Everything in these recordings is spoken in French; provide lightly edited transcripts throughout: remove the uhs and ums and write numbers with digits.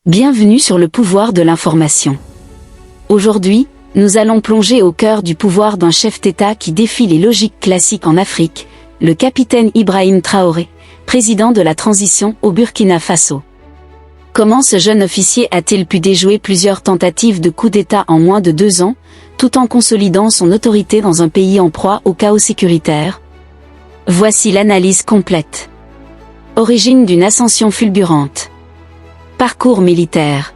Bienvenue sur le pouvoir de l'information. Aujourd'hui, nous allons plonger au cœur du pouvoir d'un chef d'État qui défie les logiques classiques en Afrique, le capitaine Ibrahim Traoré, président de la transition au Burkina Faso. Comment ce jeune officier a-t-il pu déjouer plusieurs tentatives de coup d'État en moins de 2 ans, tout en consolidant son autorité dans un pays en proie au chaos sécuritaire? Voici l'analyse complète. Origine d'une ascension fulgurante. Parcours militaire.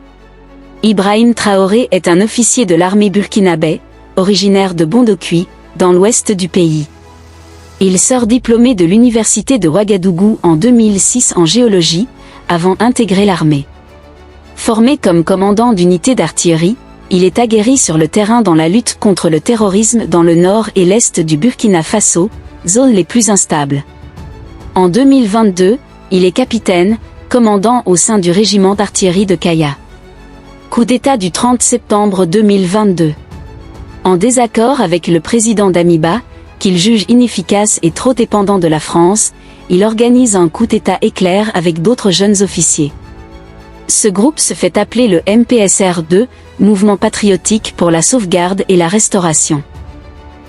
Ibrahim Traoré est un officier de l'armée burkinabé, originaire de Bondokui, dans l'ouest du pays. Il sort diplômé de l'université de Ouagadougou en 2006 en géologie, avant d'intégrer l'armée. Formé comme commandant d'unité d'artillerie, il est aguerri sur le terrain dans la lutte contre le terrorisme dans le nord et l'est du Burkina Faso, zones les plus instables. En 2022, il est capitaine, commandant au sein du régiment d'artillerie de Kaya. Coup d'État du 30 septembre 2022. En désaccord avec le président Damiba, qu'il juge inefficace et trop dépendant de la France, il organise un coup d'État éclair avec d'autres jeunes officiers. Ce groupe se fait appeler le MPSR2, Mouvement patriotique pour la sauvegarde et la restauration.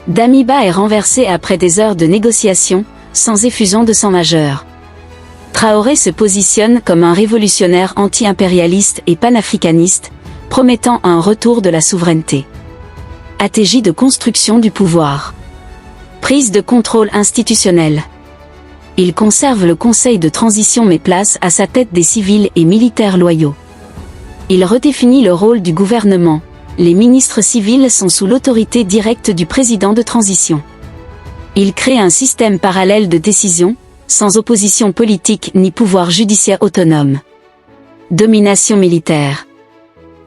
Damiba est renversé après des heures de négociations, sans effusion de sang majeur. Traoré se positionne comme un révolutionnaire anti-impérialiste et panafricaniste, promettant un retour de la souveraineté. Stratégie de construction du pouvoir. Prise de contrôle institutionnel. Il conserve le conseil de transition mais place à sa tête des civils et militaires loyaux. Il redéfinit le rôle du gouvernement. Les ministres civils sont sous l'autorité directe du président de transition. Il crée un système parallèle de décision, sans opposition politique ni pouvoir judiciaire autonome. Domination militaire.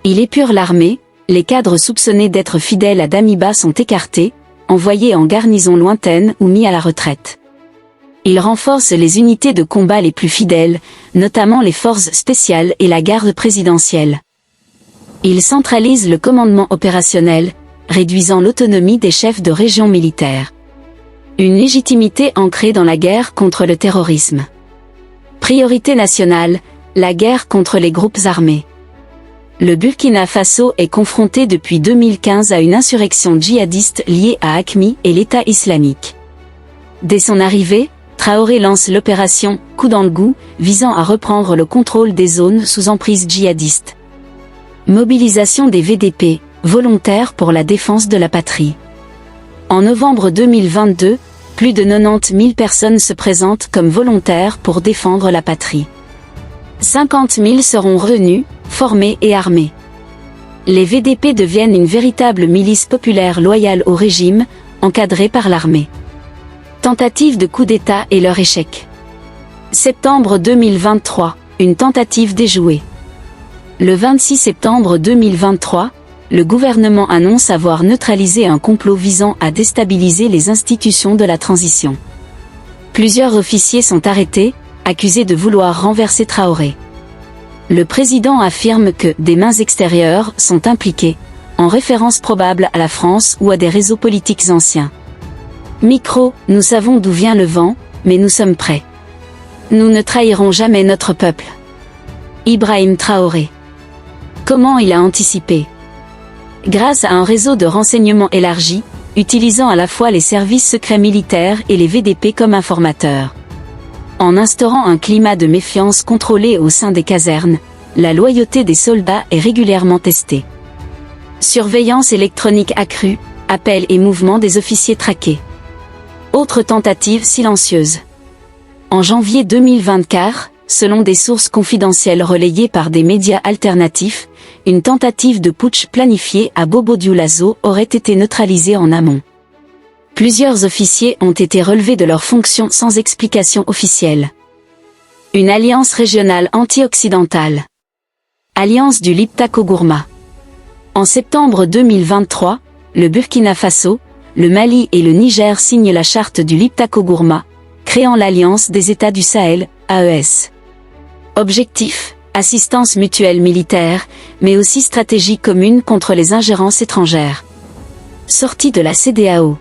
Il épure l'armée, les cadres soupçonnés d'être fidèles à Damiba sont écartés, envoyés en garnison lointaine ou mis à la retraite. Il renforce les unités de combat les plus fidèles, notamment les forces spéciales et la garde présidentielle. Il centralise le commandement opérationnel, réduisant l'autonomie des chefs de région militaires. Une légitimité ancrée dans la guerre contre le terrorisme. Priorité nationale, la guerre contre les groupes armés. Le Burkina Faso est confronté depuis 2015 à une insurrection djihadiste liée à AQMI et l'État islamique. Dès son arrivée, Traoré lance l'opération « Coup dans le goût » visant à reprendre le contrôle des zones sous emprise djihadiste. Mobilisation des VDP, volontaires pour la défense de la patrie. En novembre 2022, plus de 90 000 personnes se présentent comme volontaires pour défendre la patrie. 50 000 seront retenus, formés et armés. Les VDP deviennent une véritable milice populaire loyale au régime, encadrée par l'armée. Tentative de coup d'État et leur échec. Septembre 2023, une tentative déjouée. Le 26 septembre 2023, le gouvernement annonce avoir neutralisé un complot visant à déstabiliser les institutions de la transition. Plusieurs officiers sont arrêtés, accusés de vouloir renverser Traoré. Le président affirme que des mains extérieures sont impliquées, en référence probable à la France ou à des réseaux politiques anciens. Micro, nous savons d'où vient le vent, mais nous sommes prêts. Nous ne trahirons jamais notre peuple. Ibrahim Traoré. Comment il a anticipé? Grâce à un réseau de renseignement élargi, utilisant à la fois les services secrets militaires et les VDP comme informateurs. En instaurant un climat de méfiance contrôlé au sein des casernes, la loyauté des soldats est régulièrement testée. Surveillance électronique accrue, appels et mouvements des officiers traqués. Autre tentative silencieuse. En janvier 2024, selon des sources confidentielles relayées par des médias alternatifs, une tentative de putsch planifiée à Bobo-Dioulasso aurait été neutralisée en amont. Plusieurs officiers ont été relevés de leurs fonctions sans explication officielle. Une alliance régionale anti-occidentale. Alliance du Liptako-Gourma. En septembre 2023, le Burkina Faso, le Mali et le Niger signent la charte du Liptako-Gourma, créant l'Alliance des États du Sahel, AES. Objectif, assistance mutuelle militaire, mais aussi stratégie commune contre les ingérences étrangères. Sortie de la CEDEAO.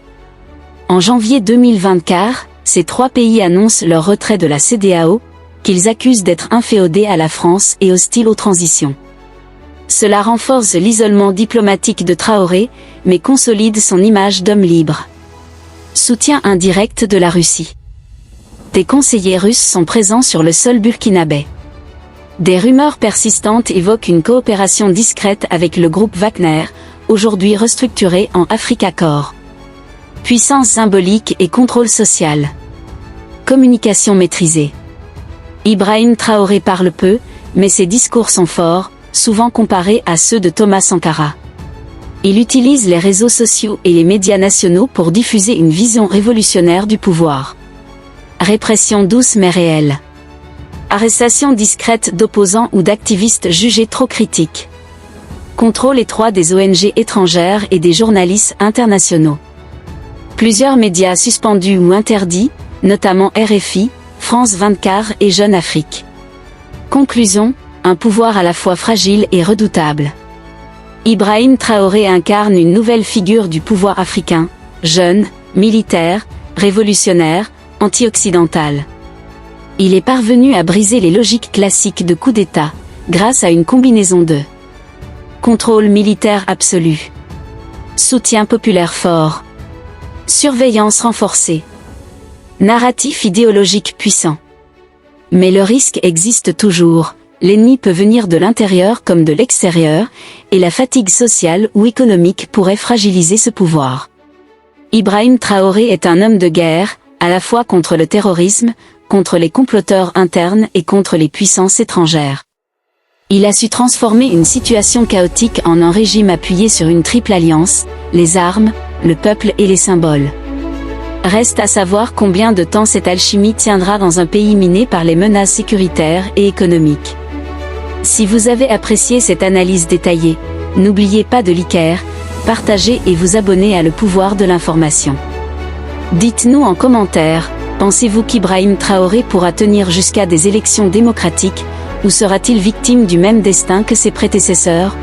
En janvier 2024, ces 3 pays annoncent leur retrait de la CEDEAO, qu'ils accusent d'être inféodés à la France et hostiles aux transitions. Cela renforce l'isolement diplomatique de Traoré, mais consolide son image d'homme libre. Soutien indirect de la Russie. Des conseillers russes sont présents sur le sol burkinabé. Des rumeurs persistantes évoquent une coopération discrète avec le groupe Wagner, aujourd'hui restructuré en Africa Corps. Puissance symbolique et contrôle social. Communication maîtrisée. Ibrahim Traoré parle peu, mais ses discours sont forts, souvent comparés à ceux de Thomas Sankara. Il utilise les réseaux sociaux et les médias nationaux pour diffuser une vision révolutionnaire du pouvoir. Répression douce mais réelle. Arrestation discrète d'opposants ou d'activistes jugés trop critiques. Contrôle étroit des ONG étrangères et des journalistes internationaux. Plusieurs médias suspendus ou interdits, notamment RFI, France 24 et Jeune Afrique. Conclusion, un pouvoir à la fois fragile et redoutable. Ibrahim Traoré incarne une nouvelle figure du pouvoir africain, jeune, militaire, révolutionnaire, anti-occidental. Il est parvenu à briser les logiques classiques de coup d'État, grâce à une combinaison de contrôle militaire absolu, soutien populaire fort, surveillance renforcée, narratif idéologique puissant. Mais le risque existe toujours, l'ennemi peut venir de l'intérieur comme de l'extérieur, et la fatigue sociale ou économique pourrait fragiliser ce pouvoir. Ibrahim Traoré est un homme de guerre, à la fois contre le terrorisme, contre les comploteurs internes et contre les puissances étrangères. Il a su transformer une situation chaotique en un régime appuyé sur une triple alliance, les armes, le peuple et les symboles. Reste à savoir combien de temps cette alchimie tiendra dans un pays miné par les menaces sécuritaires et économiques. Si vous avez apprécié cette analyse détaillée, n'oubliez pas de liker, partager et vous abonner à Le Pouvoir de l'information. Dites-nous en commentaire, pensez-vous qu'Ibrahim Traoré pourra tenir jusqu'à des élections démocratiques, ou sera-t-il victime du même destin que ses prédécesseurs ?